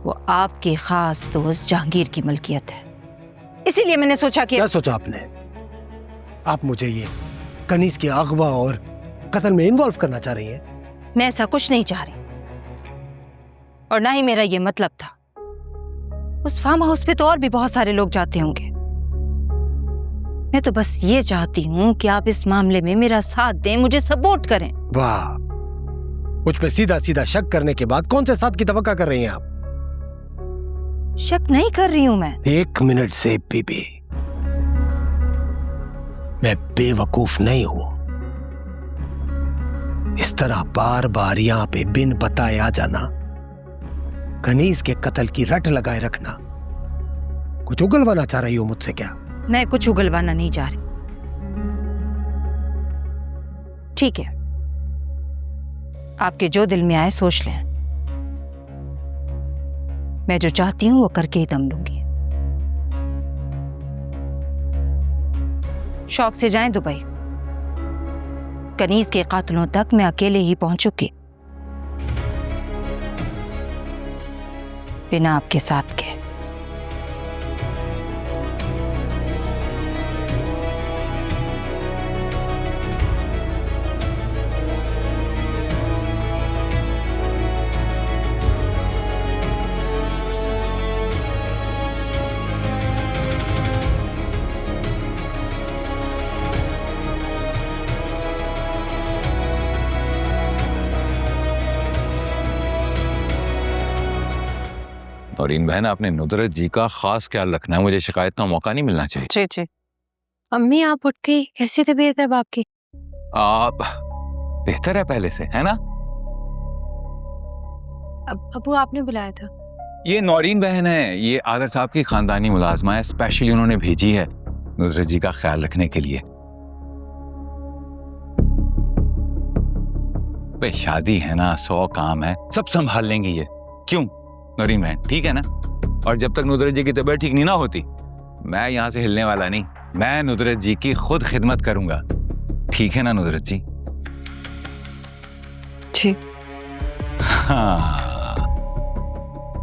वो आपके खास दोस्त जहांगीर की मलकियत है, इसीलिए मैंने सोचा कि... क्या सोचा आपने? आप मुझे ये कनीज के अगवा और कत्ल में इन्वॉल्व करना चाह रही हैं? मैं ऐसा कुछ नहीं चाह रही, और ना ही मेरा ये मतलब था। उस फार्म हाउस पे तो और भी बहुत सारे लोग जाते होंगे। मैं तो बस ये चाहती हूँ कि आप इस मामले में मेरा साथ दें, मुझे सपोर्ट करें। वाह, मुझ पे सीधा सीधा शक करने के बाद कौन से साथ की तवक्का कर रही हैं आप? शक नहीं कर रही हूं मैं। 1 मिनट से बीबी, मैं बेवकूफ नहीं हूं। इस तरह बार बार यहां पे बिन बताए आ जाना, कनीज के कत्ल की रट लगाए रखना, कुछ उगलवाना चाह रही हो मुझसे क्या? मैं कुछ उगलवाना नहीं चाह रही। ठीक है, आपके जो दिल में आए सोच लें। मैं जो चाहती हूं वो करके ही दम लूंगी। शौक से जाएं दुबई, कनीज के कातिलों तक मैं अकेले ही पहुंचूंगी, बिना आपके साथ के। नौरीन बहन, आपने नुदरत जी का खास ख्याल रखना है, मुझे शिकायत का मौका नहीं मिलना चाहिए। जी जी। अम्मी आप उठ गई, कैसी तबीयत है बाप की? आप बेहतर है पहले से, है ना? अबू आपने बुलाया था? ये नौरीन बहन है, ये आदर साहब की खानदानी मुलाजमा है, स्पेशली उन्होंने भेजी है नुदरत जी का ख्याल रखने के लिए। भाई शादी है ना, 100 काम है, सब संभाल लेंगी ये। क्यों नौरीन बहन, ठीक है ना? और जब तक नुदरत जी की तबीयत ठीक नहीं ना होती, मैं यहां से हिलने वाला नहीं। मैं नुदरत जी की खुद खिदमत करूंगा, ठीक है ना नुदरत जी? ठीक। हाँ,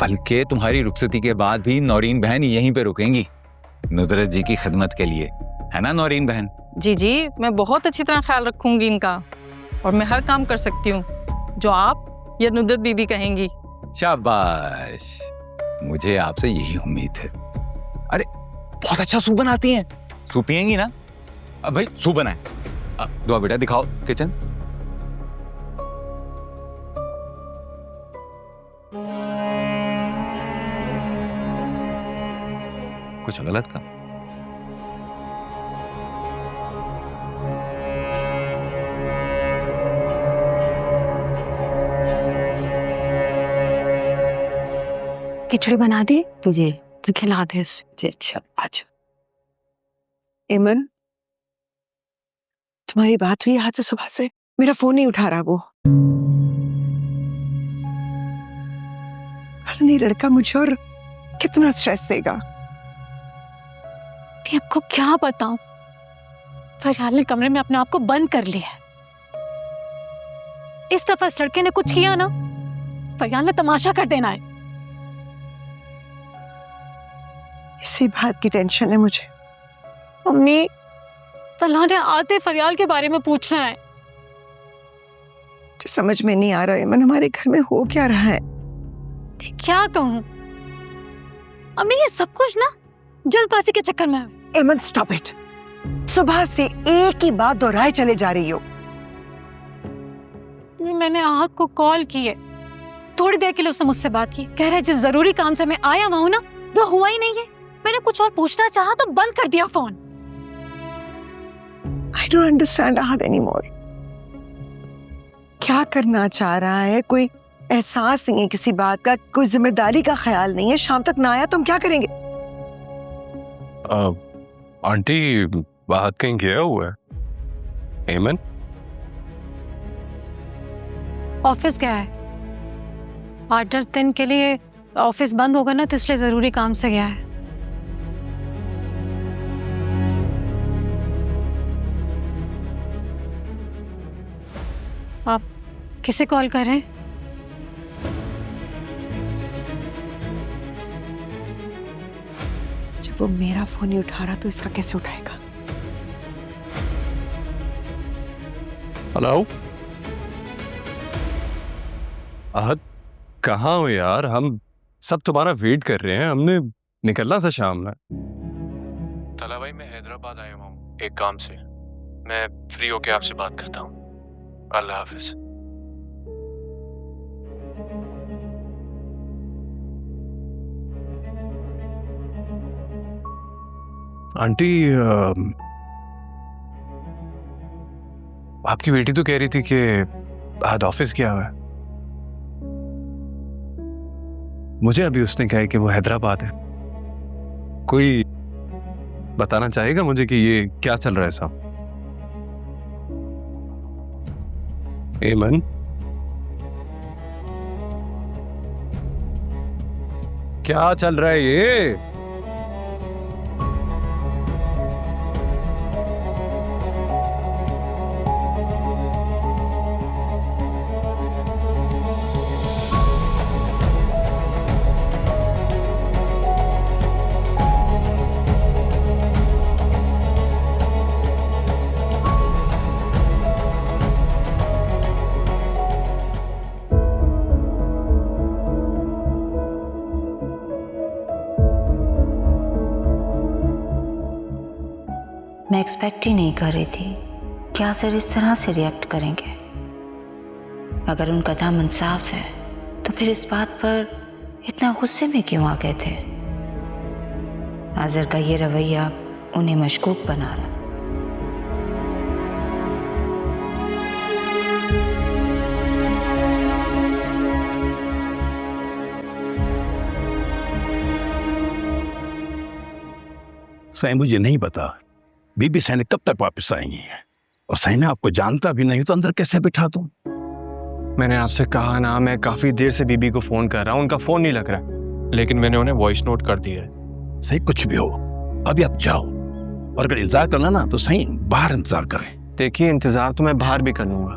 बल्कि तुम्हारी रुखसती के बाद भी नौरीन बहन यहीं पे रुकेंगी नुदरत जी की खिदमत के लिए, है ना नौरीन बहन? जी जी, मैं बहुत अच्छी तरह ख्याल रखूंगी इनका, और मैं हर काम कर सकती हूँ जो आप या नुदरत बीबी कहेंगी। शाबाश, मुझे आपसे यही उम्मीद है। अरे बहुत अच्छा सूप बनाती हैं, सूप पिएंगी ना? अब भाई सूप बनाए, दो बेटा दिखाओ किचन। कुछ गलत का? खिचड़ी बना दी? जी तो खिला दे इसे। जी, अच्छा आज एमन, तुम्हारी बात हुई आज से? सुबह से मेरा फोन नहीं उठा रहा वो। पता नहीं लड़का मुझे और कितना स्ट्रेस देगा। आपको क्या बताऊं, फरियाल ने कमरे में अपने आप को बंद कर लिया है। इस दफा इस लड़के ने कुछ किया ना, फरियाल ने तमाशा कर देना है। इसी बात की टेंशन है मुझे। मम्मी, तल्हा ने आते फरियाल के बारे में पूछना है। मुझे समझ में नहीं आ रहा है मन, हमारे घर में हो क्या रहा है? क्या कहूं अम्मी, ये सब कुछ ना जल्दबाजी के चक्कर में है। एमन स्टॉप इट, सुबह से एक ही बात दोहराए चले जा रही हो। मैंने आहत को कॉल की है, थोड़ी देर के लिए उसने मुझसे बात की, कह रहा है जिस जरूरी काम से मैं आया हुआ हूं ना वो हुआ ही नहीं है। मैंने कुछ और पूछना चाहा तो बंद कर दिया फोन। I don't understand आहत anymore। क्या करना चाह रहा है? कोई एहसास नहीं है किसी बात का, कोई जिम्मेदारी का ख्याल नहीं है। शाम तक ना आया तो हम क्या करेंगे? आंटी बाहर कहीं गया हुआ है? एमन ऑफिस गया है, 8-10 दिन के लिए ऑफिस बंद होगा ना, तो इसलिए जरूरी काम से गया है। आप किसे कॉल कर रहे हैं? वो मेरा फोन नहीं उठा रहा तो इसका कैसे उठाएगा? हेलो आहत, कहाँ हो यार? हम सब तुम्हारा वेट कर रहे हैं, हमने निकलना था शाम में। तला भाई, मैं हैदराबाद आया हुआ हूँ एक काम से। मैं फ्री होके आपसे बात करता हूँ। अल्लाह हाफिज। आंटी, आपकी बेटी तो कह रही थी कि आज ऑफिस गया हुआ है। मुझे अभी उसने कहा है कि वो हैदराबाद है। कोई बताना चाहेगा मुझे कि ये क्या चल रहा है सब? एमन, क्या चल रहा है ये? मैं एक्सपेक्ट ही नहीं कर रही थी कि आसिर इस तरह से रिएक्ट करेंगे। अगर उनका दामन साफ है तो फिर इस बात पर इतना गुस्से में क्यों आ गए थे? आसिर का ये रवैया उन्हें मशकूक बना रहा। सही मुझे नहीं पता बीबी सैनी कब तक वापस आएंगी, और सही में आपको जानता भी नहीं तो अंदर कैसे बिठा दूं? मैंने आपसे कहा ना, मैं काफी देर से बीबी को फोन कर रहा हूँ, उनका फोन नहीं लग रहा, लेकिन मैंने उन्हें वॉइस नोट कर दिया है। सही कुछ भी हो, अभी आप जाओ, और अगर इंतजार करना ना तो सही बाहर इंतजार करें। देखिए, इंतजार तो मैं बाहर भी कर लूंगा,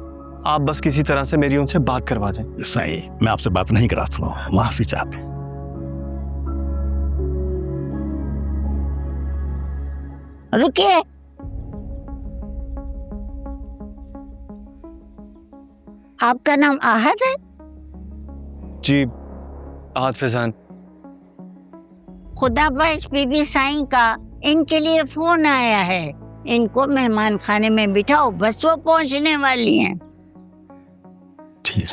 आप बस किसी तरह से मेरी उनसे बात करवा दें। सही, मैं आपसे बात नहीं करा सकता हूँ, माफी चाहता हूँ। रुकिए, आपका नाम आहत है? जी, आहत फैजान। खुदाबख्श बीबी साईं का इनके लिए फोन आया है। इनको मेहमान खाने में बिठाओ, बस वो पहुंचने वाली हैं। ठीक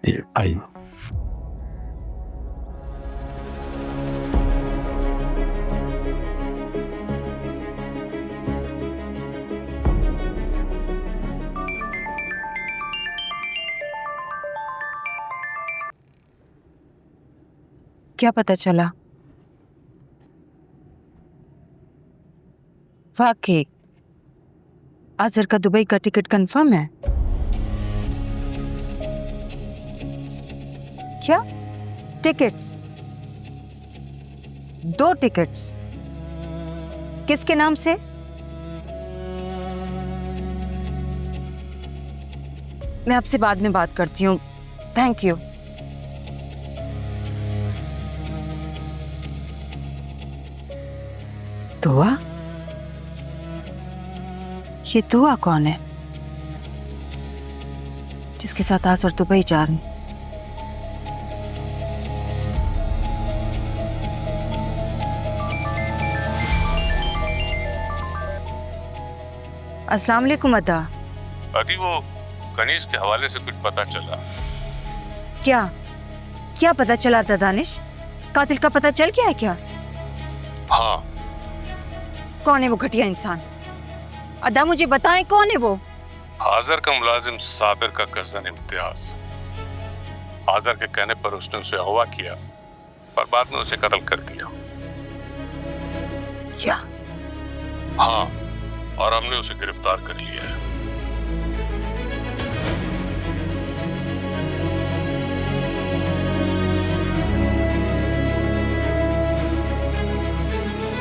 है, आइए। क्या पता चला? वाकई आज़र का दुबई का टिकट कंफर्म है क्या? टिकट्स, 2 टिकट्स, किसके नाम से? मैं आपसे बाद में बात करती हूँ, थैंक यू। दुआ? ये दुआ कौन है जिसके साथ आज़र दुबई जा रही? अस्सलाम वालेकुम अदा। अभी वो कनीज के हवाले से कुछ पता चला? क्या क्या पता चला था दानिश? कातिल का पता चल गया है क्या? हाँ। कौन है वो घटिया इंसान? अदा मुझे बताएं, कौन है वो? आज़र का मुलाजिम साबिर का कज़न इम्तियाज। आज़र के कहने पर उसने उसे अगवा किया और बाद में उसे कत्ल कर दिया। क्या? हाँ, और हमने उसे गिरफ्तार कर लिया है।